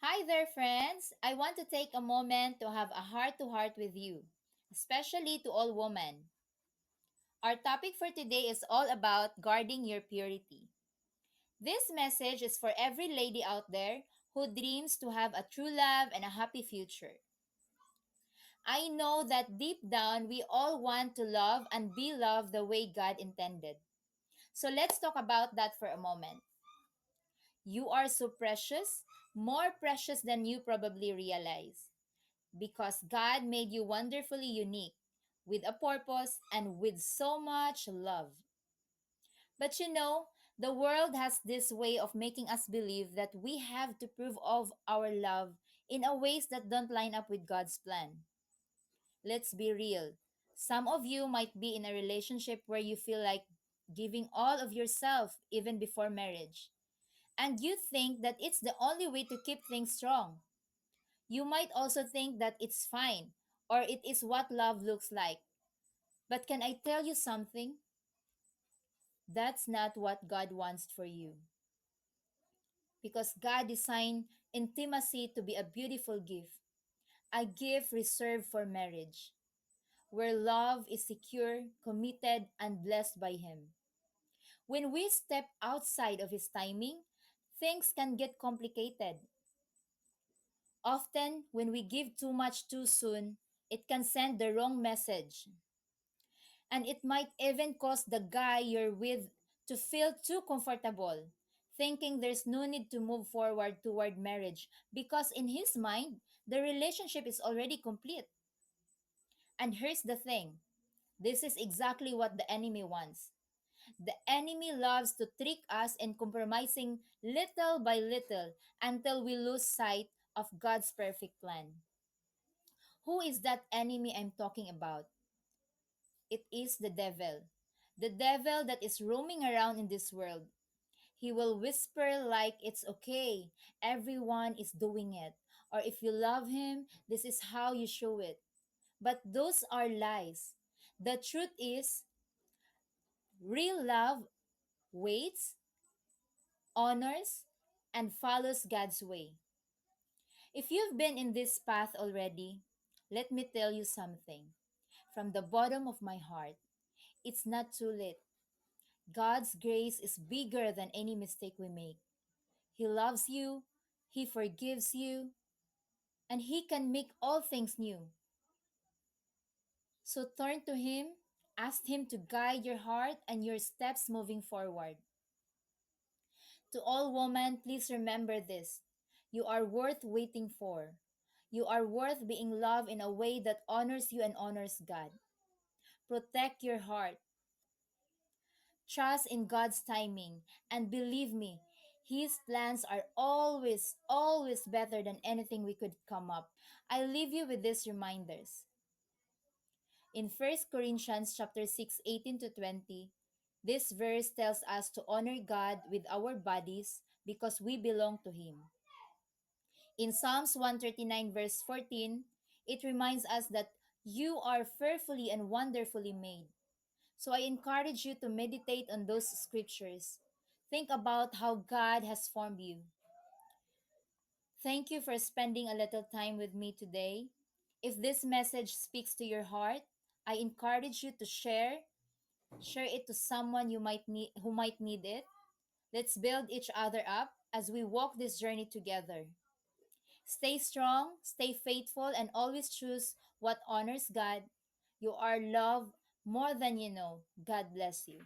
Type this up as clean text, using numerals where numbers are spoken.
Hi there, friends. I want to take a moment to have a heart to heart with you, especially to all women. Our topic for today is all about guarding your purity. This message is for every lady out there who dreams to have a true love and a happy future. I know that deep down we all want to love and be loved the way God intended. So let's talk about that for a moment. You are so precious, more precious than you probably realize. Because God made you wonderfully unique, with a purpose and with so much love. But the world has this way of making us believe that we have to prove of our love in a ways that don't line up with God's plan. Let's be real. Some of you might be in a relationship where you feel like giving all of yourself even before marriage. And you think that it's the only way to keep things strong. You might also think that it's fine or it is what love looks like. But can I tell you something? That's not what God wants for you. Because God designed intimacy to be a beautiful gift, a gift reserved for marriage, where love is secure, committed, and blessed by Him. When we step outside of His timing, things can get complicated. Often, when we give too much too soon, it can send the wrong message. And it might even cause the guy you're with to feel too comfortable, thinking there's no need to move forward toward marriage because in his mind, the relationship is already complete. And here's the thing, this is exactly what the enemy wants. The enemy loves to trick us in compromising little by little until we lose sight of God's perfect plan. Who is that enemy I'm talking about? It is the devil. The devil that is roaming around in this world. He will whisper like it's okay, everyone is doing it. Or if you love him, this is how you show it. But those are lies. The truth is, real love waits, honors, and follows God's way. If you've been in this path already, let me tell you something. From the bottom of my heart, it's not too late. God's grace is bigger than any mistake we make. He loves you, He forgives you, and He can make all things new. So turn to Him, ask Him to guide your heart and your steps moving forward. To all women, please remember this. You are worth waiting for. You are worth being loved in a way that honors you and honors God. Protect your heart. Trust in God's timing. And believe me, His plans are always, always better than anything we could come up. I leave you with these reminders. In First Corinthians chapter 6, 18 to 20, this verse tells us to honor God with our bodies because we belong to Him. In Psalms 139 verse 14, it reminds us that you are fearfully and wonderfully made. So I encourage you to meditate on those scriptures. Think about how God has formed you. Thank you for spending a little time with me today. If this message speaks to your heart, I encourage you to share it to someone who might need it. Let's build each other up as we walk this journey together. Stay strong, stay faithful, and always choose what honors God. You are loved more than you know. God bless you.